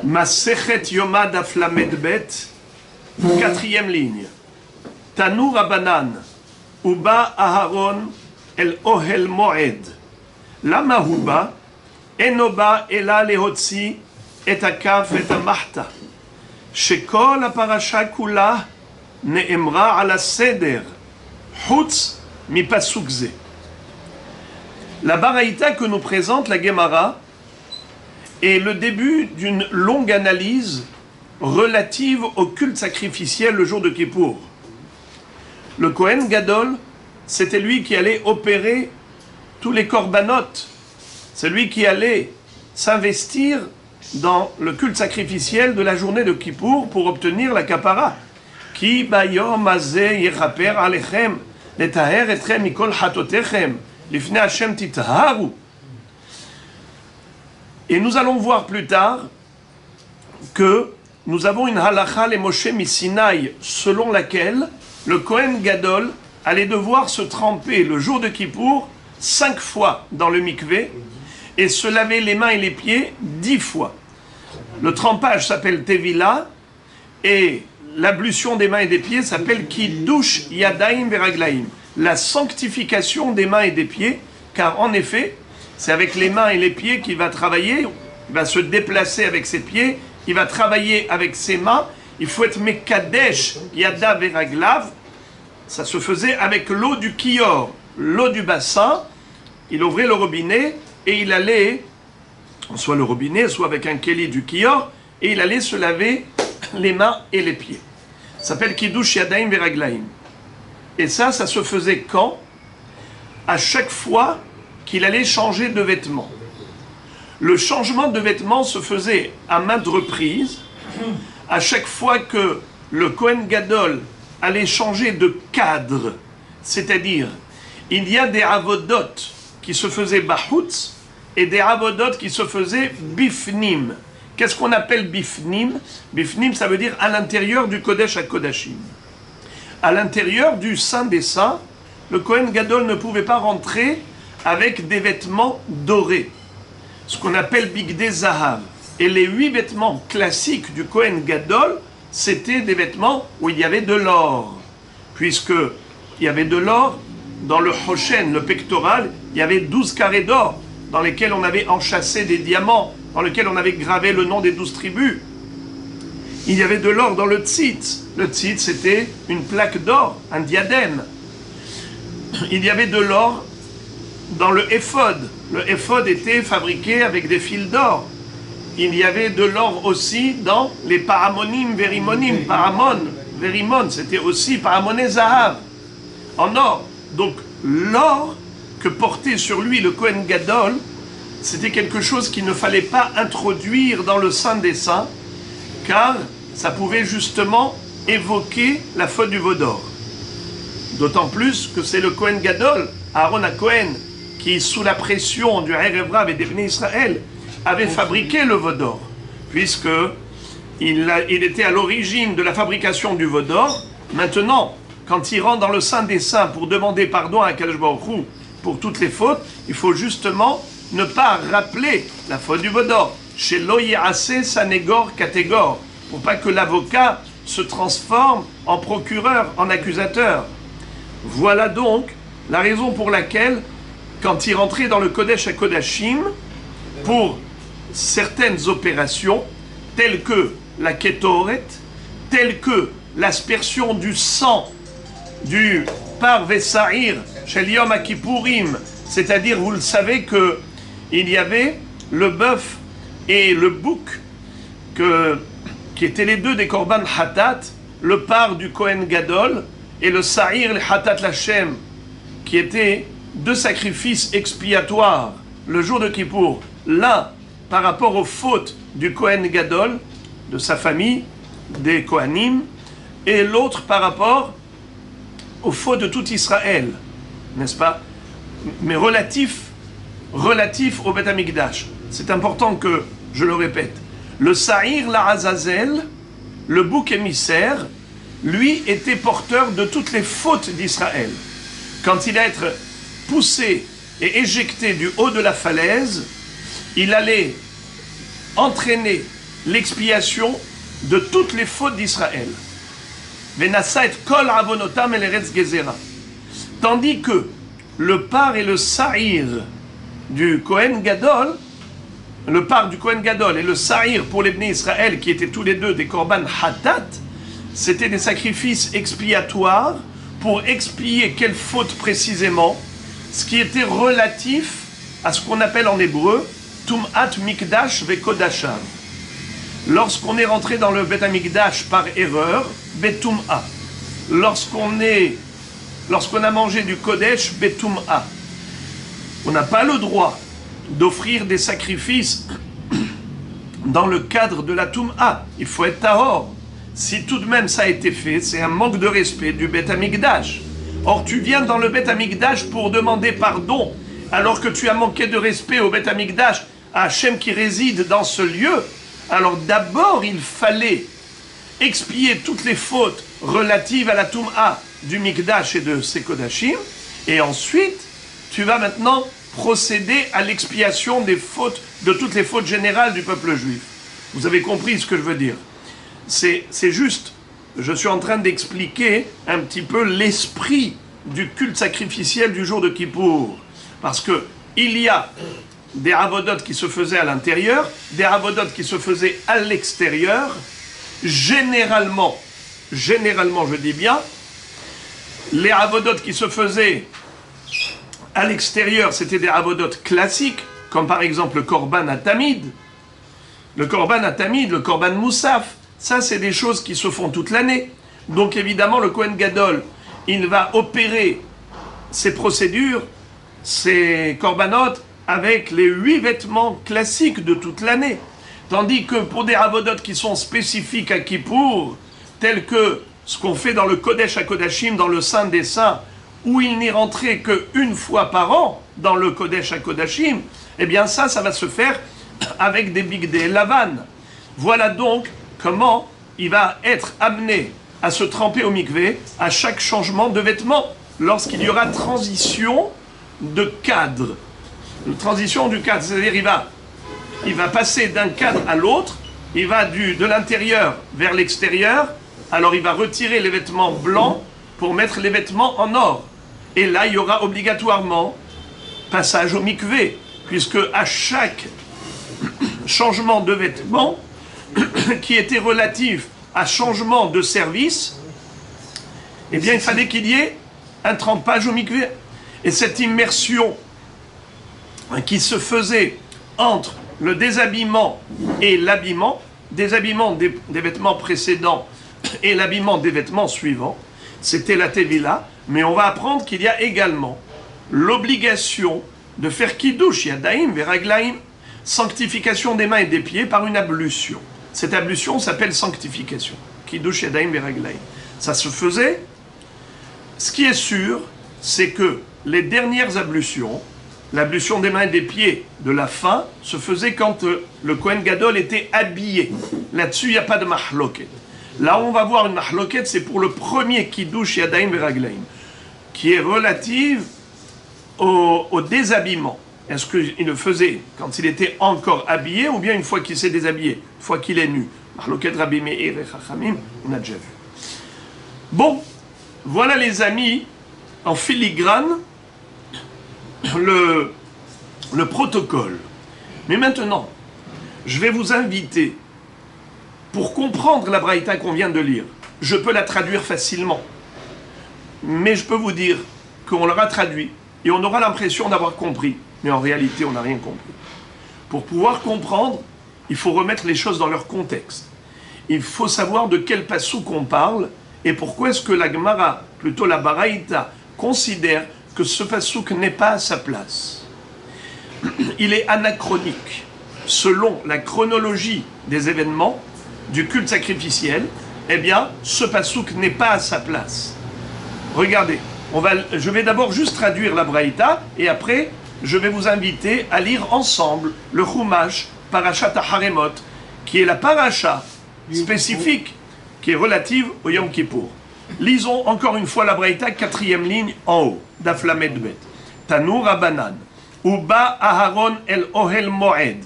Masechet Yoma Daf Lamed Bet, 4e ligne. Tanu Rabbanan, Uba Aharon El Ohel Moed. Lama Huba, Enoba Ela Lehotzi, Et Akaf Et Amahta. Shekol Aparasha Kula, Neemra Ala Seder, Hutz Mi Pasukze. La baraïta que nous présente la Gemara est le début d'une longue analyse relative au culte sacrificiel le jour de Kippour. Le Kohen Gadol, c'était lui qui allait opérer tous les korbanot. C'est lui qui allait s'investir dans le culte sacrificiel de la journée de Kippour pour obtenir la kapara. Ki bayom hazeh yechaper alechem letaher etchem mikol hatotechem lifnei Hashem titharu. Et nous allons voir plus tard que nous avons une halakha les Moshe Misinaï selon laquelle le Kohen Gadol allait devoir se tremper le jour de Kippour 5 fois dans le mikvé et se laver les mains et les pieds 10 fois. Le trempage s'appelle Tevila et l'ablution des mains et des pieds s'appelle Kiddush Yadayim Veraglaim, la sanctification des mains et des pieds, car en effet, c'est avec les mains et les pieds qu'il va travailler, il va se déplacer avec ses pieds, il va travailler avec ses mains, il faut être Mekadesh Yada Veraglav, ça se faisait avec l'eau du kior, l'eau du bassin, il ouvrait le robinet et il allait, soit le robinet, soit avec un keli du kior, et il allait se laver les mains et les pieds. Ça s'appelle Kiddush Yadayim Veraglaim. Et ça se faisait quand? À chaque fois qu'il allait changer de vêtements. Le changement de vêtements se faisait à maintes reprises. À chaque fois que le Kohen Gadol allait changer de cadre, c'est-à-dire, il y a des avodot qui se faisaient bahutz et des avodot qui se faisaient bifnim. Qu'est-ce qu'on appelle bifnim? Bifnim, ça veut dire à l'intérieur du Kodesh HaKodashim. À l'intérieur du Saint des Saints, le Kohen Gadol ne pouvait pas rentrer avec des vêtements dorés, ce qu'on appelle Bigdei Zahav. Et les 8 vêtements classiques du Kohen Gadol, c'était des vêtements où il y avait de l'or. Puisqu'il y avait de l'or dans le Hoshen, le pectoral, il y avait 12 carrés d'or dans lesquels on avait enchâssé des diamants, dans lesquels on avait gravé le nom des 12 tribus. Il y avait de l'or dans le tzitz. Le tzitz, c'était une plaque d'or, un diadème. Il y avait de l'or dans le éphod. Le éphod était fabriqué avec des fils d'or. Il y avait de l'or aussi dans les paramonim, verimonim. Paramon, verimon, c'était aussi paramoné zahav, en or. Donc l'or que portait sur lui le Kohen Gadol, c'était quelque chose qu'il ne fallait pas introduire dans le Saint des Saints, car ça pouvait justement évoquer la faute du veau d'or. D'autant plus que c'est le Kohen Gadol, Aaron HaKohen, qui, sous la pression du Erev Rav et des Bnei Israël, avait fabriqué le veau d'or, puisqu'il était à l'origine de la fabrication du veau d'or. Maintenant, quand il rentre dans le Saint des Saints pour demander pardon à Kadosh Baruch Hu pour toutes les fautes, il faut justement ne pas rappeler la faute du veau d'or. Chez Loyerase Sanégor Catégor, pour pas que l'avocat se transforme en procureur, en accusateur. Voilà donc la raison pour laquelle, quand il rentrait dans le Kodesh HaKodashim, pour certaines opérations, telles que la Ketoret, telles que l'aspersion du sang du Par Vessaïr, Shel Yom HaKippourim, c'est-à-dire, vous le savez, que il y avait le bœuf et le bouc, qui étaient les deux des Korban Hatat, le Par du Kohen Gadol, et le Sa'ir, le Hatat Lachem, qui étaient 2 sacrifices expiatoires le jour de Kippour, l'un par rapport aux fautes du Kohen Gadol, de sa famille, des Kohanim, et l'autre par rapport aux fautes de tout Israël, n'est-ce pas? Mais relatif au Beth Amikdash. C'est important que je le répète. Le Sa'ir, la Azazel, le bouc émissaire, lui était porteur de toutes les fautes d'Israël. Quand il allait être poussé et éjecté du haut de la falaise, il allait entraîner l'expiation de toutes les fautes d'Israël. Venassa et kol avonotam el eretz gezerah. Tandis que le par et le sa'ir du Kohen Gadol, le par du Kohen Gadol et le sa'ir pour les Bnei Israël, qui étaient tous les deux des korban hatat, c'était des sacrifices expiatoires pour expier quelle faute précisément, ce qui était relatif à ce qu'on appelle en hébreu Tum'at Mikdash Vekodashav. Lorsqu'on est rentré dans le Bet HaMikdash par erreur, Betum'a. Lorsqu'on a mangé du Kodesh, Betum'a. On n'a pas le droit d'offrir des sacrifices dans le cadre de la Tum'a. Il faut être tahor. Si tout de même ça a été fait, c'est un manque de respect du Bet HaMikdash. Or, tu viens dans le Bet HaMikdash pour demander pardon, alors que tu as manqué de respect au Bet HaMikdash, à Hachem qui réside dans ce lieu. Alors d'abord, il fallait expier toutes les fautes relatives à la Tum'a du Mikdash et de ses Kodashim, et ensuite, tu vas maintenant procéder à l'expiation des fautes, de toutes les fautes générales du peuple juif. Vous avez compris ce que je veux dire? C'est juste, je suis en train d'expliquer un petit peu l'esprit du culte sacrificiel du jour de Kippour. Parce que il y a des avodot qui se faisaient à l'intérieur, des avodot qui se faisaient à l'extérieur. Généralement, je dis bien, les avodot qui se faisaient à l'extérieur, c'était des avodot classiques, comme par exemple le korban atamid, le korban moussaf. Ça, c'est des choses qui se font toute l'année. Donc évidemment, le Kohen Gadol, il va opérer ces procédures, ces korbanot, avec les 8 vêtements classiques de toute l'année. Tandis que pour des avodot qui sont spécifiques à Kippour, tels que ce qu'on fait dans le Kodesh HaKodashim, dans le Saint des Saints, où il n'est rentré qu'une fois par an dans le Kodesh HaKodashim, eh bien ça va se faire avec des bigdei lavan. Voilà donc comment il va être amené à se tremper au mikvé à chaque changement de vêtements, lorsqu'il y aura transition de cadre. Une transition du cadre, c'est-à-dire il va passer d'un cadre à l'autre, il va de l'intérieur vers l'extérieur, alors il va retirer les vêtements blancs pour mettre les vêtements en or. Et là, il y aura obligatoirement passage au mikvé, puisque à chaque changement de vêtements, qui était relatif à changement de service, eh bien, il fallait qu'il y ait un trempage au mikvé. Et cette immersion qui se faisait entre le déshabillement et l'habillement, déshabillement des vêtements précédents et l'habillement des vêtements suivants, c'était la Tevila, mais on va apprendre qu'il y a également l'obligation de faire Kiddush Yadayim Veraglaim, sanctification des mains et des pieds par une ablution. Cette ablution s'appelle sanctification. Kiddush Yadayim Veraglaim. Ça se faisait. Ce qui est sûr, c'est que les dernières ablutions, l'ablution des mains et des pieds de la fin, se faisait quand le Kohen Gadol était habillé. Là-dessus, il n'y a pas de mahloket. Là où on va voir une mahloket, c'est pour le premier Kiddush Yadayim Veraglaim, qui est relative au déshabillement. Est-ce qu'il le faisait quand il était encore habillé ou bien une fois qu'il s'est déshabillé, une fois qu'il est nu? Mahloket Rabbi Meir et Chachamim, on a déjà vu. Bon, voilà les amis, en filigrane, le protocole. Mais maintenant, je vais vous inviter, pour comprendre la braïta qu'on vient de lire, je peux la traduire facilement, mais je peux vous dire qu'on l'aura traduit et on aura l'impression d'avoir compris, mais en réalité on n'a rien compris. Pour pouvoir comprendre, il faut remettre les choses dans leur contexte. Il faut savoir de quel passouk on parle et pourquoi est-ce que la Gemara, plutôt la Baraïta, considère que ce passouk n'est pas à sa place. Il est anachronique. Selon la chronologie des événements du culte sacrificiel, eh bien, ce passouk n'est pas à sa place. Regardez, je vais d'abord juste traduire la Braïta, et après, je vais vous inviter à lire ensemble le Chumash, Parashat HaHaremot, qui est la paracha spécifique, qui est relative au Yom Kippour. Lisons encore une fois la Braïta, 4e ligne en haut, Daf Lamed Bet. Tanu Rabbanan, Uba Aharon el Ohel Moed.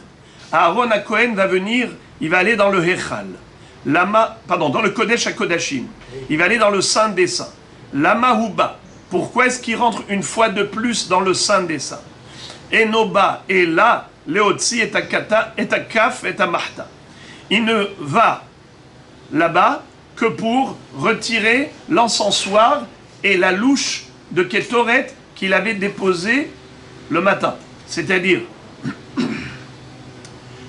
Aaron à Cohen va venir il va aller dans le Hechal. Dans le Kodesh HaKodashim. Il va aller dans le Saint des Saints. Lama Huba. Pourquoi est-ce qu'il rentre une fois de plus dans le Saint des Saints? Enoba, et là, Leotzi et Akata, et Akaf, et Mahta. Il ne va là-bas que pour retirer l'encensoir et la louche de Kétoret qu'il avait déposé le matin. C'est-à-dire,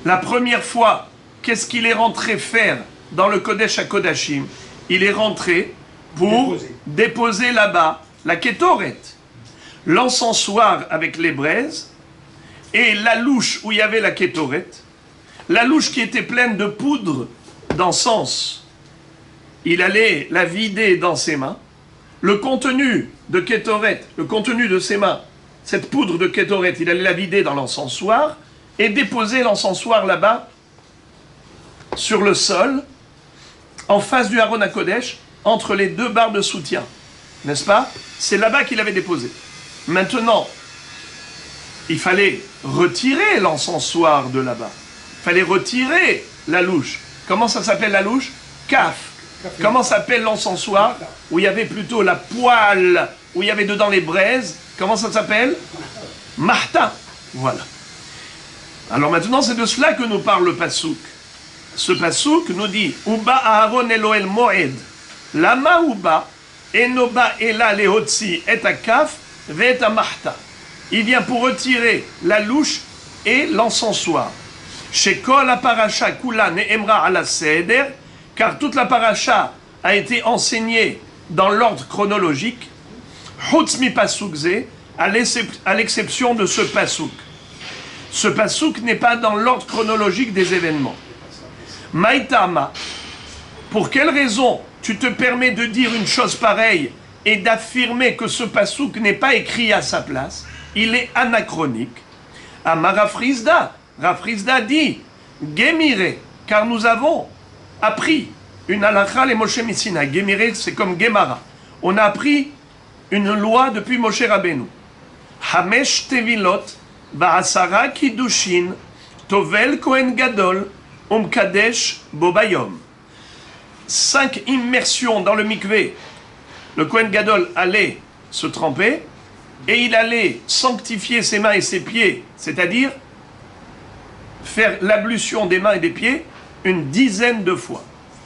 la première fois, qu'est-ce qu'il est rentré faire dans le Kodesh HaKodashim? Il est rentré pour déposer là-bas la Kétoret, l'encensoir avec les braises et la louche où il y avait la Kétoret, la louche qui était pleine de poudre d'encens. Il allait la vider dans ses mains. Le contenu de Kétoret, le contenu de ses mains, cette poudre de Kétoret, il allait la vider dans l'encensoir et déposer l'encensoir là-bas sur le sol, en face du Aaron HaKodesh, entre les deux barres de soutien. N'est-ce pas? C'est là-bas qu'il avait déposé. Maintenant, il fallait retirer l'encensoir de là-bas. Il fallait retirer la louche. Comment ça s'appelle la louche? Kaf. Comment s'appelle l'encensoir? Où il y avait plutôt la poêle, où il y avait dedans les braises. Comment ça s'appelle? Mahta. Voilà. Alors maintenant, c'est de cela que nous parle le Passouk. Ce Passouk nous dit Uba Aaron Elohel Moed. Lama Uba Enoba Ela Lehotzi et Akaf Vet Mahta. Il vient pour retirer la louche et l'encensoir. Chez Kol la paracha Kula Neemra ala Seder, car toute la paracha a été enseignée dans l'ordre chronologique, Chutz mi Pasuk Ze, à l'exception de ce Pasuk. Ce Pasuk n'est pas dans l'ordre chronologique des événements. Maïtama, pour quelle raison tu te permets de dire une chose pareille et d'affirmer que ce Pasuk n'est pas écrit à sa place? Il est anachronique. Amar Rafrizda, Rafrizda dit Gemire, car nous avons appris une halakha les Moshe Missina. Gemire, c'est comme Gemara. On a appris une loi depuis Moshe Rabbeinu. Hamesh tevilot ba'asara kiddushin tovel kohen gadol umkadesh bobayom. 5 immersions dans le mikvé. Le kohen gadol allait se tremper et il allait sanctifier ses mains et ses pieds, c'est-à-dire faire l'ablution des mains et des pieds une dizaine de fois.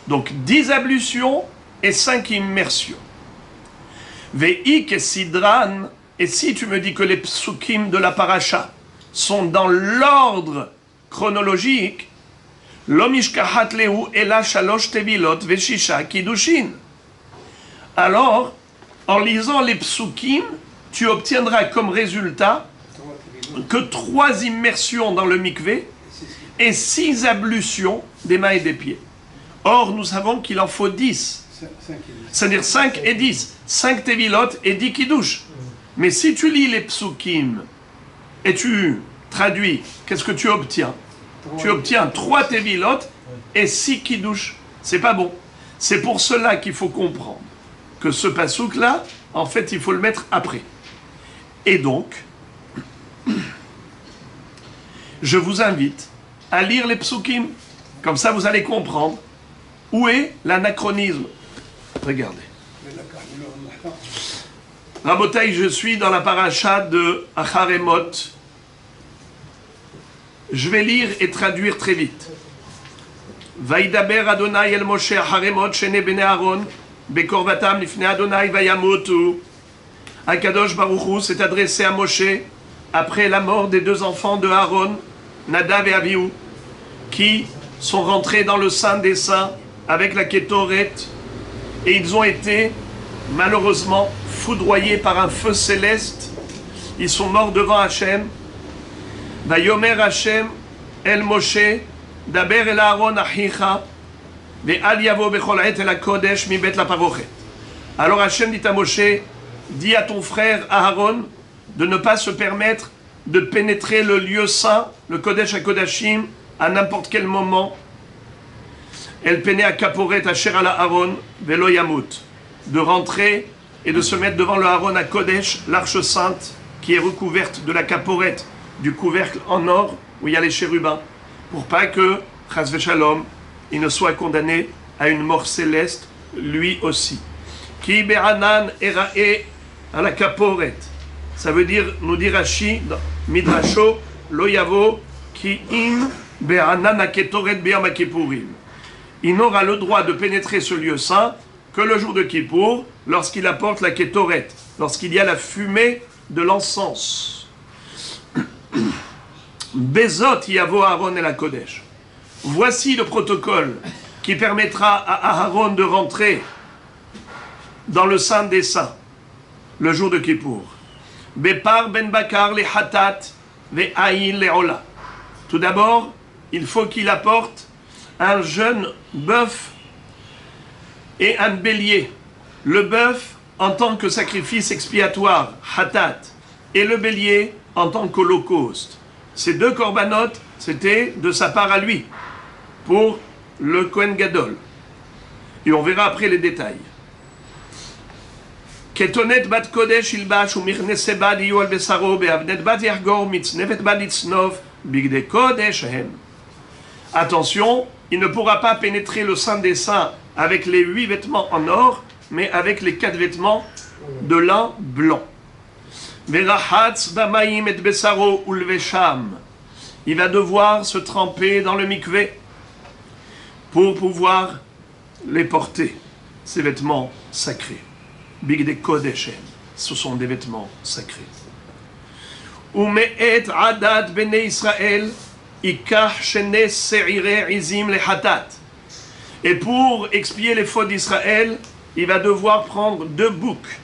Donc 10 ablutions et 5 immersions. Ve'ik et sidran, et si tu me dis que les psukim de la paracha sont dans l'ordre chronologique, l'omishkahat lehu ela shalosh tevilot veshisha kiddushin. Alors, en lisant les psukim, tu obtiendras comme résultat que 3 immersions dans le mikvé et 6 ablutions des mains et des pieds. Or, nous savons qu'il en faut 10. C'est-à-dire 5 et 10. 5 tevilot et 10 kiddush. Mais si tu lis les psukim et tu traduis, qu'est-ce que tu obtiens? Tu obtiens 3 tevilot et 6 kiddush. C'est pas bon. C'est pour cela qu'il faut comprendre que ce passouk-là, en fait, il faut le mettre après. Et donc, je vous invite à lire les psukim. Comme ça, vous allez comprendre où est l'anachronisme. Regardez. Rabotaï, je suis dans la paracha de Acharemot. Je vais lire et traduire très vite. Vaïdaber Adonai el Moshe Acharemot shene bene Aaron bekorvatam lifne Adonai vayamutu. Akadosh Baruch Hu s'est adressé à Moshe après la mort des 2 enfants de Aaron, Nadav et Abihu, qui sont rentrés dans le Saint des Saints avec la Kétoret, et ils ont été malheureusement foudroyés par un feu céleste. Ils sont morts devant Hachem. Vayomer Hachem el Moshe daber el Aaron achicha ve'al yavo bechol ha'et el hakodesh mi bet la parochet. Alors Hachem dit à Moshe, dis à ton frère Aaron de ne pas se permettre de pénétrer le lieu saint, le Kodesh HaKodashim, à n'importe quel moment. El pene à kaporet asher ala Aaron velo yamut, de rentrer et de se mettre devant le Aaron HaKodesh, l'arche sainte qui est recouverte de la kaporet, du couvercle en or où il y a les chérubins, pour pas que chas v'shalom, il ne soit condamné à une mort céleste, lui aussi. Ki be'anan era'e à la kaporet. Ça veut dire, nous dit Rashi, Midrasho, lo yavo, ki im be'anan aketoret be'yom akipurim. Il n'aura le droit de pénétrer ce lieu saint que le jour de Kippour, lorsqu'il apporte la kétoret, lorsqu'il y a la fumée de l'encens. Bezot yavo Aaron et la Kodesh. Voici le protocole qui permettra à Aaron de rentrer dans le Saint des Saints, le jour de Kippour. Bepar ben bakar le hatat ve'aïl le ola. Tout d'abord, il faut qu'il apporte un jeune bœuf et un bélier. Le bœuf en tant que sacrifice expiatoire, hatat, et le bélier en tant qu'holocauste. Ces deux corbanotes, c'était de sa part à lui, pour le Kohen Gadol. Et on verra après les détails. Ketonet bat kodesh ilbash umirnese bad iyu al besaro be'avnet bat yargor mitznefet bad itznov bigde kodesh hem. Attention, il ne pourra pas pénétrer le Saint des Saints avec les 8 vêtements en or, mais avec les 4 vêtements de lin blanc. Verahatz bamaim et besaro ulvesham. Il va devoir se tremper dans le mikvé pour pouvoir les porter, ces vêtements sacrés. Bigde kodeshem, ce sont des vêtements sacrés. Ume'et adat bene Israël ikach shene se'ire izim le hatat. Et pour expier les fautes d'Israël, il va devoir prendre 2 boucs.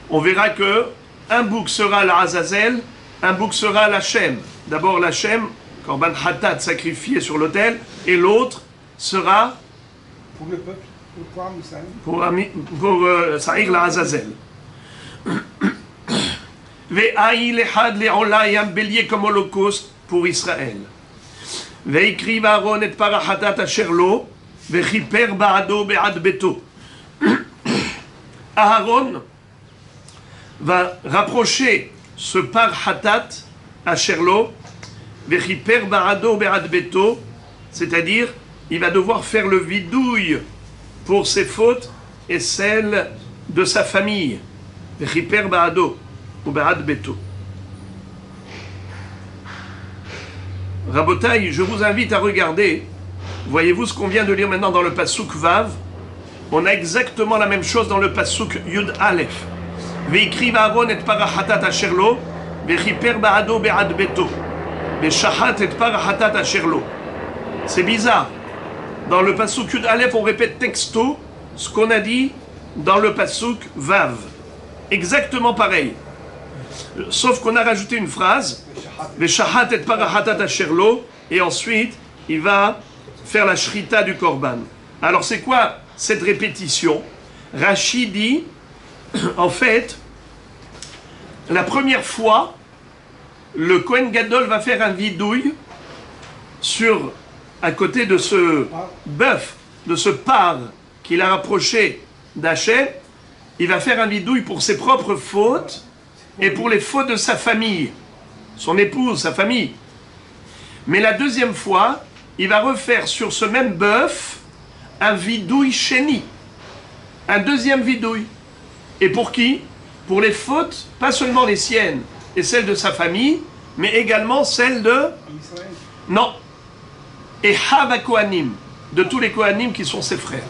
On verra que un bouc sera l'Azazel, un bouc sera l'Hachem. D'abord l'Hachem, Korban Hatat sacrifié sur l'autel, et l'autre sera pour le peuple, pour Sa'ir l'Azazel. Ve'aï lehad le'ola, et un bélier comme holocauste pour Israël. Ve'ikriv Aaron et parahatat asher lo, ve'chiper ba'ado be'ad beto. Aaron va rapprocher ce parhatat asher lo, ve'chiper ba'ado be'ad beto, c'est-à-dire il va devoir faire le vidouille pour ses fautes et celles de sa famille. Ve'chiper ba'ado ou be'ad beto. Rabotai, je vous invite à regarder, voyez-vous ce qu'on vient de lire maintenant dans le Passouk Vav, on a exactement la même chose dans le Passouk Yud Aleph. Ve'ikriv Aaron et parahatat asher lo, ve'chiper ba'ado be'ad beto, ve'shahat et parahatat asher lo. C'est bizarre. Dans le Passouk Yud Aleph, on répète texto ce qu'on a dit dans le Passouk Vav. Exactement pareil. Sauf qu'on a rajouté une phrase, Veshahat et parahatat asher lo, et ensuite il va faire la shrita du korban. Alors c'est quoi cette répétition? Rashi dit, en fait, la première fois, le Kohen Gadol va faire un vidouille à côté de ce bœuf, de ce par qu'il a rapproché d'Hachem. Il va faire un vidouille pour ses propres fautes et pour les fautes de sa famille, son épouse, sa famille. Mais la deuxième fois, il va refaire sur ce même bœuf un vidouille chéni, un deuxième vidouille. Et pour qui? Pour les fautes, pas seulement les siennes et celles de sa famille, mais également celles de... Non. Et Hava Kohanim, de tous les Kohanim qui sont ses frères.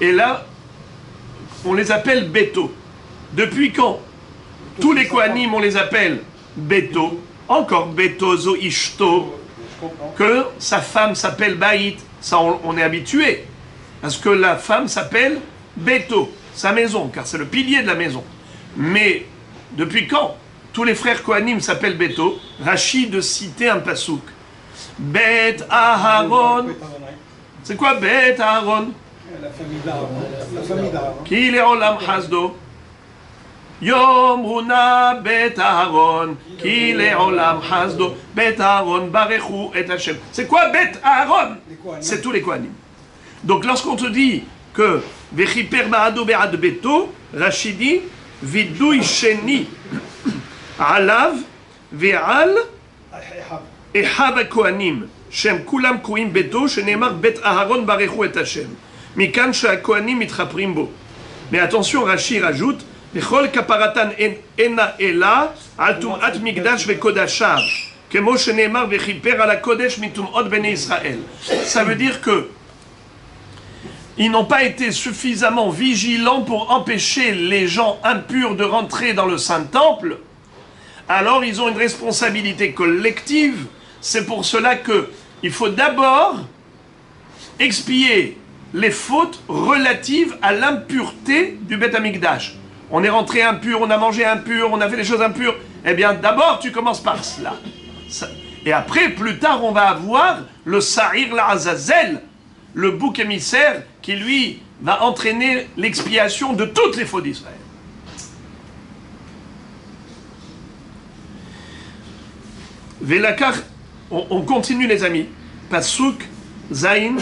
Et là, on les appelle Beto. Depuis quand tous les Kohanim, on les appelle Beto, encore Beto, Zo Ishto, que sa femme s'appelle Baït. Ça, on est habitué à ce que la femme s'appelle Beto, sa maison, car c'est le pilier de la maison. Mais depuis quand tous les frères Kohanim s'appellent Beto? Rashi de citer un pasouk. Bet Aharon. C'est quoi Bet Aharon? La famille d'Aaron. Ki le'olam hasdo. Yom Runa Bet Aharon. Ki le'olam hasdo. Bet Aharon barechu et Hashem. C'est quoi Bet Aharon? C'est tous les Kohanim. Donc lorsqu'on te dit que Vechiper ba'ado be'ad beto, Rashi dit Vidouy sheni alav ve'al Ehab Kohanim. שהם כולם קרויים ביתו, שנאמר בית אהרון ברכו את השם. מכאן שהכהנים מתחפרים בו. Mais attention, Rashi rajoute, וכל כפרתן אינה אלא על טומאת מקדש וקודשיו, כמו שנאמר וכיפר על הקודש מטומאות בני ישראל. Ça veut dire que ils n'ont pas été suffisamment vigilants pour empêcher les gens impurs de rentrer dans le Saint-Temple. Alors ils ont une responsabilité collective. C'est pour cela qu'il faut d'abord expier les fautes relatives à l'impureté du Beth Amikdash. On est rentré impur, on a mangé impur, on a fait des choses impures. Eh bien, d'abord, tu commences par cela. Et après, plus tard, on va avoir le Sa'ir La'azazel, le bouc émissaire, qui lui va entraîner l'expiation de toutes les fautes d'Israël. Velakar, on continue les amis. Pasuk, Zain.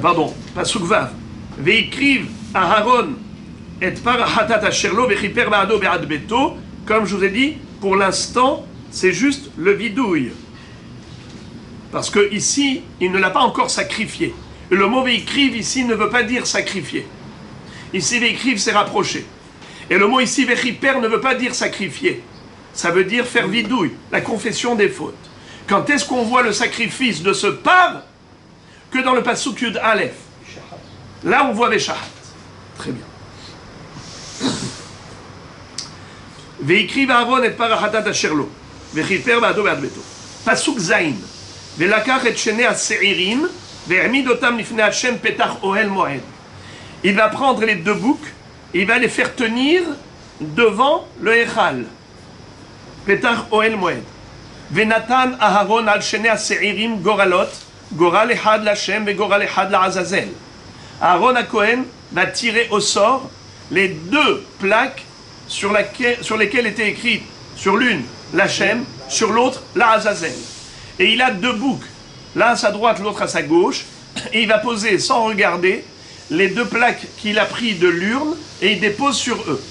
Pardon, Pasuk Vav. Veikriv Aharon et parahatat asherlo vechiper ba'ado be'ad beto. Comme je vous ai dit, pour l'instant, c'est juste le vidouille. Parce que ici, il ne l'a pas encore sacrifié. Le mot veikriv ici ne veut pas dire sacrifier. Ici, veikriv, c'est rapproché. Et le mot ici, vechiper, ne veut pas dire sacrifier. Ça veut dire faire vidouille, la confession des fautes. Quand est-ce qu'on voit le sacrifice de ce par que dans le Pasuk Yud Aleph? Là, on voit Veshahat. Très bien. Veikriv Aaron et parahatat asherlo. Vechiper ba'ado be'ad beto. Pasuk Zain. Velakach et shene ha-seirim. Ve'amid otam lifnei Hashem petach ohel moed. Il va prendre les deux boucs. Il va les faire tenir devant le Echal. Petach ohel moed. Venatan Aharon al shene ha-seirim goralot. Goral echad l'Hashem ve goral echad l'Azazel. Aaron HaKohen va tirer au sort les deux plaques sur lesquelles était écrit sur l'une l'Hashem, sur l'autre l'Azazel. Et il a deux boucs, l'un à sa droite, l'autre à sa gauche, et il va poser sans regarder les deux plaques qu'il a pris de l'urne et il dépose sur eux.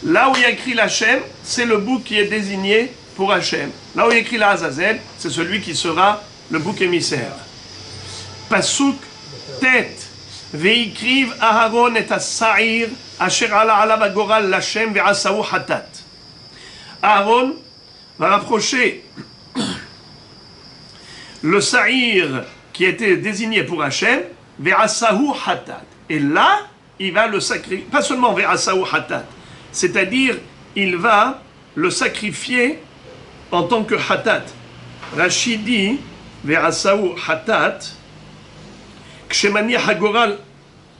Là où il y a écrit l'Hashem, c'est le bouc qui est désigné pour Hachem. Là où il y a écrit l'Azazel, c'est celui qui sera le bouc émissaire. Pasuk tête. Veikriv Aharon et as-sa'ir asher ala alav agoral l'Hashem ve'asahu hatat. Aaron va rapprocher le sa'ir qui était désigné pour Hachem ve'asahu hatat. Et là, il va le sacrifier, pas seulement ve'asahu hatat, c'est-à-dire il va le sacrifier en tant que hatat. Rashi dit ve'asahu hatat Kshemani hagoral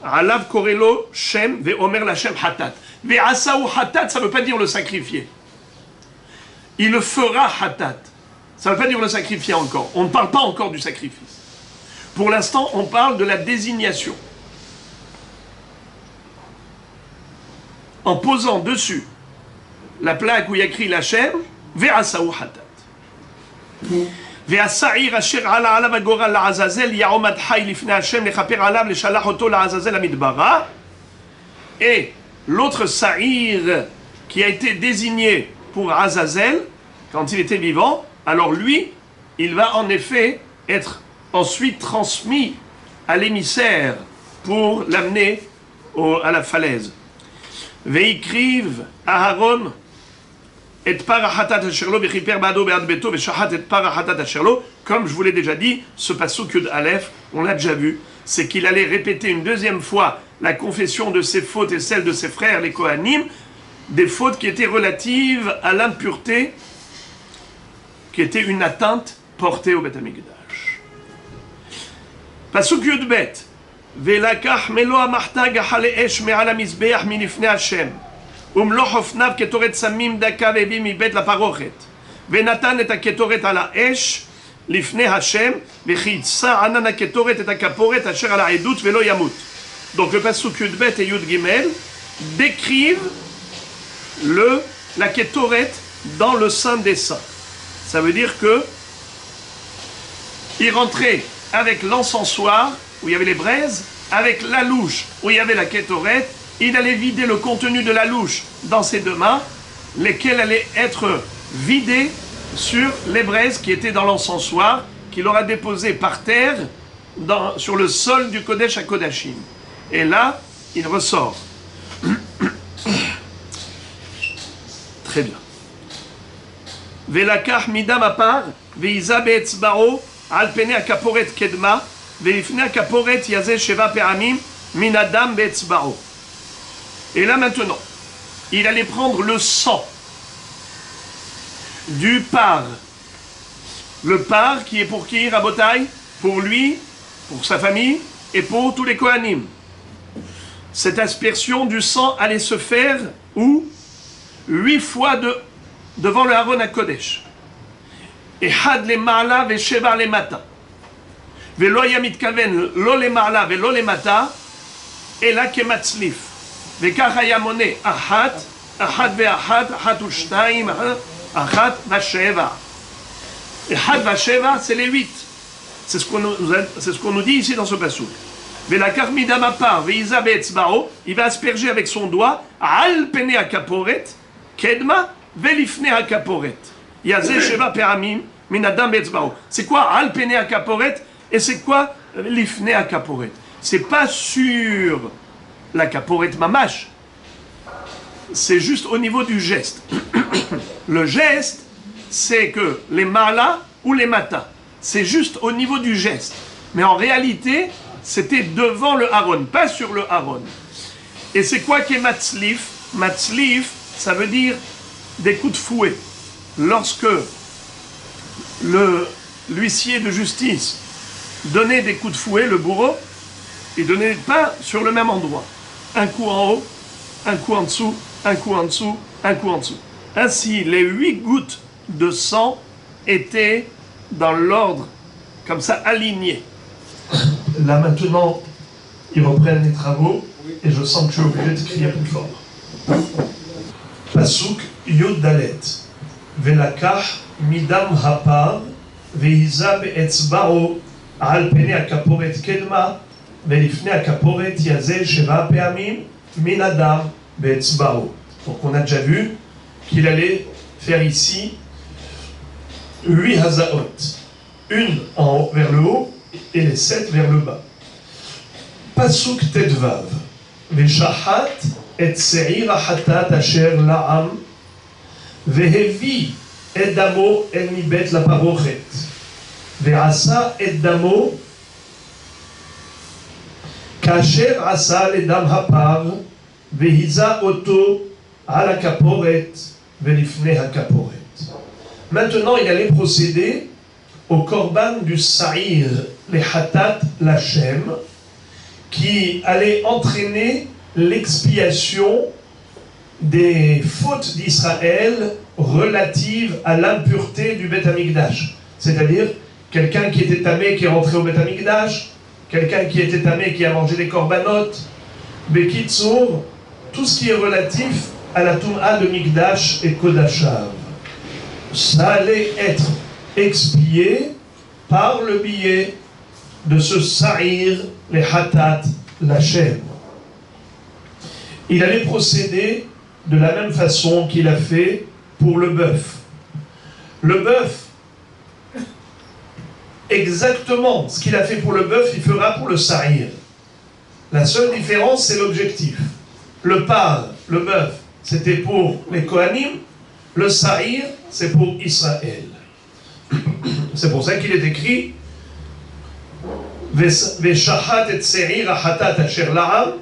alav korelo shem ve'omer la shem hatat. Ve'asahu hatat, ça ne veut pas dire le sacrifier. Il le fera hatat. Ça ne veut pas dire le sacrifier encore. On ne parle pas encore du sacrifice. Pour l'instant, on parle de la désignation. En posant dessus la plaque où il y a écrit la shem, ve'asahu hatat. והשעיר אשר עלה עליו הגורל לעזאזל יעמוד חי לפני השם לכפר עליו לשלח אותו לעזאזל המדברה. Et l'autre sa'ir qui a été désigné pour Azazel quand il était vivant, alors lui, il va en effet être ensuite transmis à l'émissaire pour l'amener à la falaise. Veikriv Aharon et parahatat asherlo vechiper ba'ado be'ad beto ve'shahat et parahatat asherlo. Comme je vous l'ai déjà dit, ce pasuk Yud Aleph, on l'a déjà vu, c'est qu'il allait répéter une deuxième fois la confession de ses fautes et celle de ses frères, les Kohanim, des fautes qui étaient relatives à l'impureté, qui était une atteinte portée au Beth Amikdash. Pasuk Yud Bet. Ve'lakach melo ha'machta gahale esh me'al ha'mizbeach minifnei Hashem. ומלוך אופניו כתורת סמים דקה והביא מבית לפרוכת ונתן את הכתורת על האש לפני השם וכיסה ענן הכתורת את הכפורת אשר על העדות ולא ימות. Donc le pasuk Yud Bet et Yud Gimel décrivent la ketoret dans le Saint des Saints. Ça veut dire que il rentrait avec l'encensoir où il y avait les braises, avec la louche où il y avait la ketoret. Il allait vider le contenu de la louche dans ses deux mains, lesquelles allaient être vidées sur les braises qui étaient dans l'encensoir, qu'il aura déposé par terre sur le sol du Kodesh à Kodashim. Et là, il ressort. Très bien. Velakach midam apar, veiza be'etzbao, al pene akaporet kedma, veifne akaporet yazeh sheva pe'amim, minadam be'etzbao. Et là maintenant, il allait prendre le sang du par. Le par qui est pour qui, Rabotai? Pour lui, pour sa famille et pour tous les Kohanim. Cette aspersion du sang allait se faire où? 8 fois devant le Haron à Kodesh. Et had le ma'ala ve sheva le mata. Velo yamit kaven lo le ma'ala ve lo le mata. Et là kematzlif. Ve kach hayamone achat ve achat, achat ou shtaim, achat va sheva. Et had va sheva, c'est les 8. C'est ce qu'on nous dit ici dans ce passouk. Il va asperger avec son doigt al pene akaporet kedma velifne akaporet yazeh sheva peramim min adam be'etzbao. C'est quoi al pene akaporet et c'est quoi lifne akaporet? C'est pas sur la kaporet mamash, c'est juste au niveau du geste. Le geste, c'est que les mala ou les mata, c'est juste au niveau du geste, mais en réalité c'était devant le Haron, pas sur le Haron. Et c'est quoi qu'est matzlif? Matzlif, ça veut dire des coups de fouet. Lorsque l'huissier de justice donnait des coups de fouet, le bourreau, il donnait pas sur le même endroit. Un coup en haut, un coup en dessous, un coup en dessous, un coup en dessous. Ainsi, les 8 gouttes de sang étaient dans l'ordre, comme ça, alignées. Là maintenant, ils reprennent les travaux et je sens que je suis obligé de crier plus fort. Pasuk Yod Dalet. Velakach midam hapar veiza be'etzbao al pene akaporet kedma velifne akaporet yazeh sheva pe'amim min adam be'etzbao. Donc on a déjà vu qu'il allait faire ici 8 hazaot. Une en haut, vers le haut et les 7 vers le bas. Pasuk Tedvav. Veshahat et se'ir hatat asher la'am vehevi et damo el mibet la parochet ve'asa et damo kasher asa le dam hapar vehiza oto ala kaporet velifne hakaporet. Maintenant il allait procéder au korban du Sa'ir, les Hatat Lachem, qui allait entraîner l'expiation des fautes d'Israël relatives à l'impureté du Beth Amikdash. C'est-à-dire, quelqu'un qui était tamé qui est rentré au Beth Amikdash, quelqu'un qui était tamé qui a mangé des korbanot, Bekitsour, tout ce qui est relatif à la Toum'a de Mikdash et Kodashav. Ça allait être expié par le biais de ce Sa'ir, les Hatat, Lachem. Il allait procéder de la même façon qu'il a fait pour le bœuf. Le bœuf, exactement ce qu'il a fait pour le bœuf, il fera pour le Sa'ir. La seule différence, c'est l'objectif. Le par, le bœuf, c'était pour les Kohanim, le Sa'ir, c'est pour Israël. C'est pour ça qu'il est écrit Veshahat et se'ir hatat asher la'am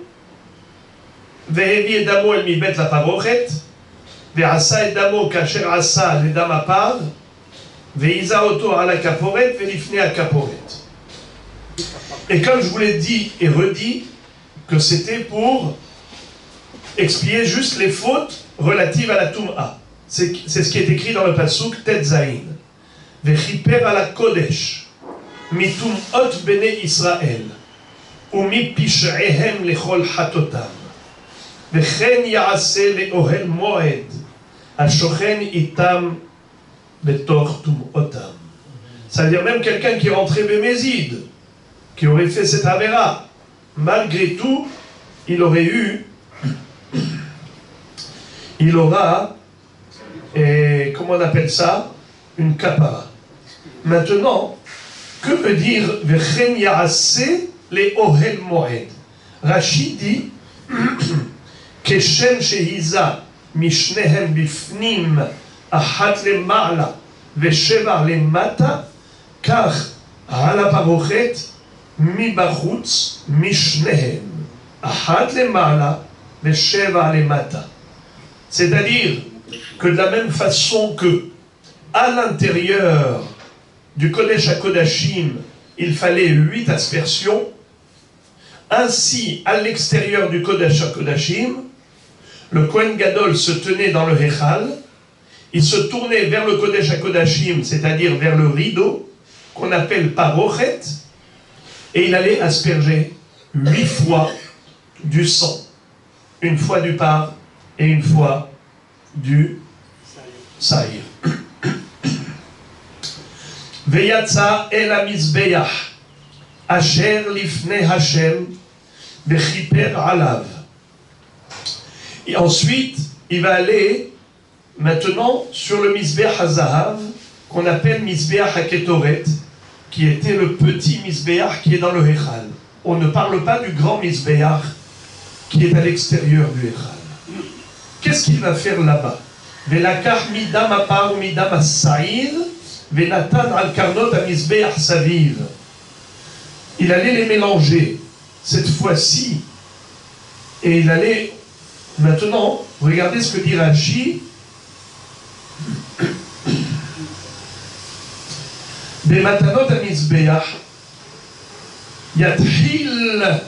vehevi et damo el mibet la parochet ve'asa et damo kasher asa le dam apar ve'iza oto ala kaporet ve'lifne a kaporet. Et comme je vous l'ai dit et redit que c'était pour expier juste les fautes relatives à la Toum'a. C'est ce qui est écrit dans le pasuk Tetzaïn. Vechiper ala kodesh mitum'ot bene Israël umi pish'ehem lechol hatotam vechen ya'aseh le'ohel moed ashochen itam betor tum'otam. C'est-à-dire même quelqu'un qui est rentré bémézide, qui aurait fait cette avéra, malgré tout, il aura, comment on appelle ça, une kapara. Maintenant, que veut dire Vechen Yaase les Ohel Moed? Rashi dit Keshem Shehiza Mishnehem Bifnim Achat le Ma'ala Veshevar le Mata Kach Hala Parochet Mi Bachutz Mishnehem Achat le Ma'ala Veshevar le Mata. C'est-à-dire que de la même façon que à l'intérieur du Kodesh HaKodashim, il fallait 8 aspersions, ainsi à l'extérieur du Kodesh HaKodashim, le Kohen Gadol se tenait dans le Hechal, il se tournait vers le Kodesh HaKodashim, c'est-à-dire vers le rideau, qu'on appelle Parochet, et il allait asperger 8 fois du sang, une fois du par et une fois du saïr. Veyatsa el hamizbeach asher lifnei Hashem vechiper alav. Et ensuite, il va aller maintenant sur le Mizbeach HaZahav, qu'on appelle Mizbeach HaKetoret, qui était le petit Mizbeach qui est dans le Hechal. On ne parle pas du grand Mizbeach qui est à l'extérieur du Hechal. Qu'est-ce qu'il va faire là-bas? Velakach midam apar ou midam as-sa'ir venatan al karnot ha-mizbeach saviv. Il allait les mélanger cette fois-ci, et il allait maintenant, regardez ce que dit Rashi. Bematanot ha-mizbeach yathil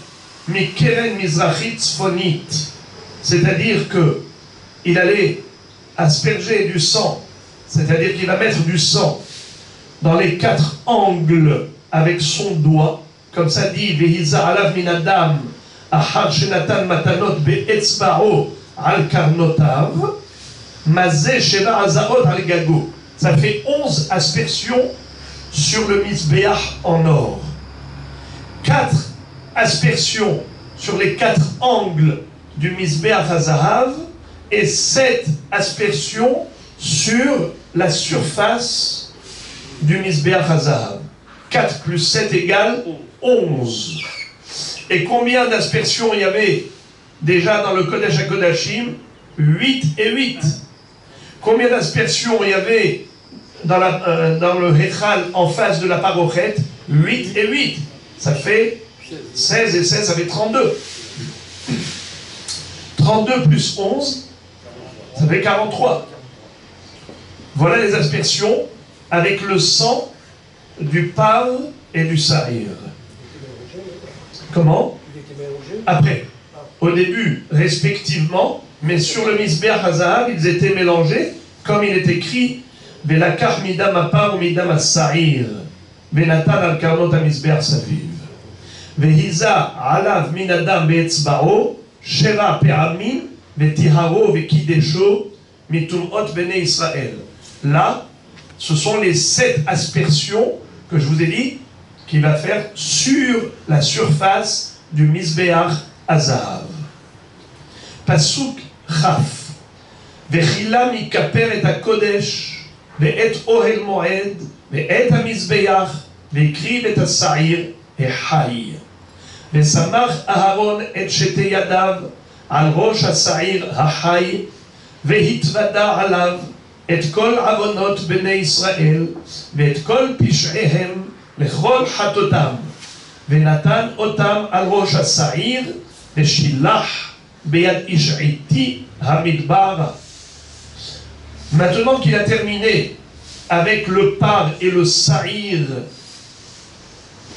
mikeren mizrachit tzfonit. C'est-à-dire que il allait asperger du sang, c'est-à-dire qu'il va mettre du sang dans les 4 angles avec son doigt, comme ça dit Vehiza alav min adam achar shenatan matanot be'etzba'o al karnotav mazeh sheva azaot al gago. Ça fait 11 aspersions sur le Mizbeach en or, 4 aspersions sur les 4 angles du Mizbeach HaZahav et 7 aspersions sur la surface du Mizbeach HaZahav. 4 plus 7 égale 11. Et combien d'aspersions il y avait déjà dans le Kodesh HaKodashim? 8 et 8. Combien d'aspersions il y avait dans le Hechal en face de la Parochet? 8 et 8. Ça fait 16 et 16, ça fait 32. 32 plus 11, ça fait 43. Voilà les aspersions avec le sang du par et du saïr. Comment? Après. Au début, respectivement, mais sur le Mizbeach HaZahav, ils étaient mélangés, comme il est écrit Velakach midam apar ou midam as-sa'ir venatan al karnot ha-mizbeach saviv vehiza alav min adam be'etzba'o sheva pe'amim ve'tiharo ve'kidesho mitumot bnei Israël. Là, ce sont les 7 aspersions que je vous ai dit qu'il va faire sur la surface du Mizbeach HaZahav. Pasuk Chaf. Vechila mikaper et hakodesh ve'et ohel moed ve'et hamizbeach ve'ikriv et ha'sa'ir hechai. Ve'samach Aharon et shete yadav al rosh ha'sa'ir hachai ve'hitvada alav et kol avonot bnei Israël ve'et kol pish'ehem lechol hatotam ve'natan otam al rosh ha'sa'ir ve'shilach be'yad ish'iti hamidbar. Maintenant qu'il a terminé avec le par et le saïr,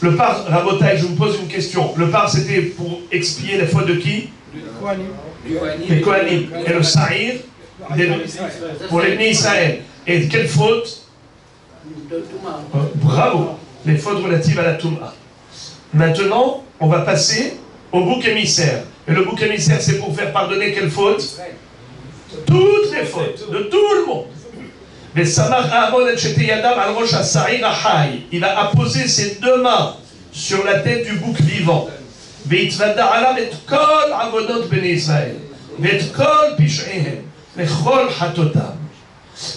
le par, Rabotai, je vous pose une question. Le par, c'était pour expier les fautes de qui? Les Kohanim. Et le saïr, pour les Bnei Israël. Et quelle faute? Bravo. Les fautes relatives à la Touma. Maintenant, on va passer au bouc émissaire. Et le bouc émissaire, c'est pour faire pardonner quelle faute? Toutes les fautes de tout le monde. Mais Samach Aaron et Shete Yadav al Rosh HaSa'ir HaChai. Il va apposer ses 2 mains sur la tête du bouc vivant. Ve'itvada alav et kol avonot bnei Israël. Ve'et kol pish'ehem. Lechol hatotam.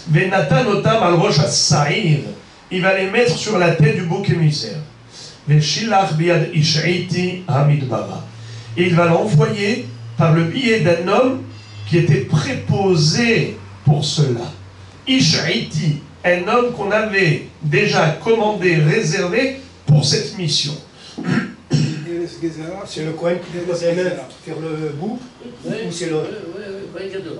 Venatan otam al rosh as-sa'ir. Il va les mettre sur la tête du bouc émissaire. Veshilach biad ish'iti hamidbara. Et il va l'envoyer par le biais d'un homme qui était préposé pour cela. Ish'iti, un homme qu'on avait déjà commandé, réservé pour cette mission. C'est le Cohen qui dépose les mains sur le bout ou c'est le...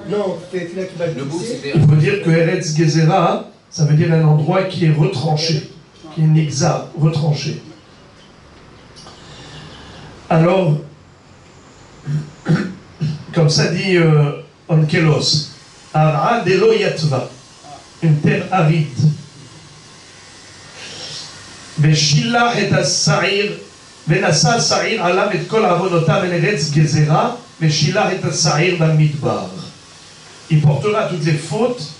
Non, c'est celui-là qui va le bout. Il faut dire que Eretz Gezerah, ça veut dire un endroit qui est retranché, qui est nixar, retranché. Alors, comme ça dit Onkelos, Ara Delo Yatva, une terre aride. Veshilach et as-sa'ir, Venasa as-sa'ir alav et kol avonotav el Eretz Gezerah, Veshilach et as-sa'ir bamidbar. Il portera toutes les fautes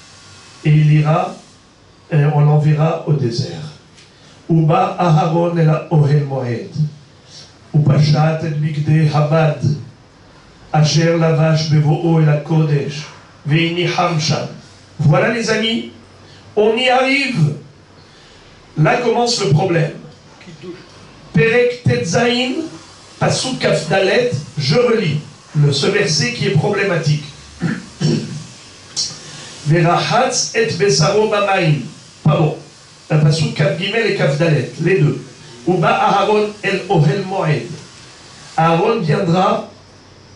et il ira, on l'enverra au désert. Uba Aharon el Ohel Moed. Upashat et Bigde Habad, Asher Lavash Bevo'o et la Kodesh, Veini Hamsham. Voilà les amis, on y arrive. Là commence le problème. Perek Tetzain, Pasuk Kaf Dalet, je relis ce verset qui est problématique. Verahatz et Besaro Bamaim. Pardon, Pasuk Kaf Gimel et Kaf Dalet, les deux. Uba Aharon el Ohel Moed. Aaron viendra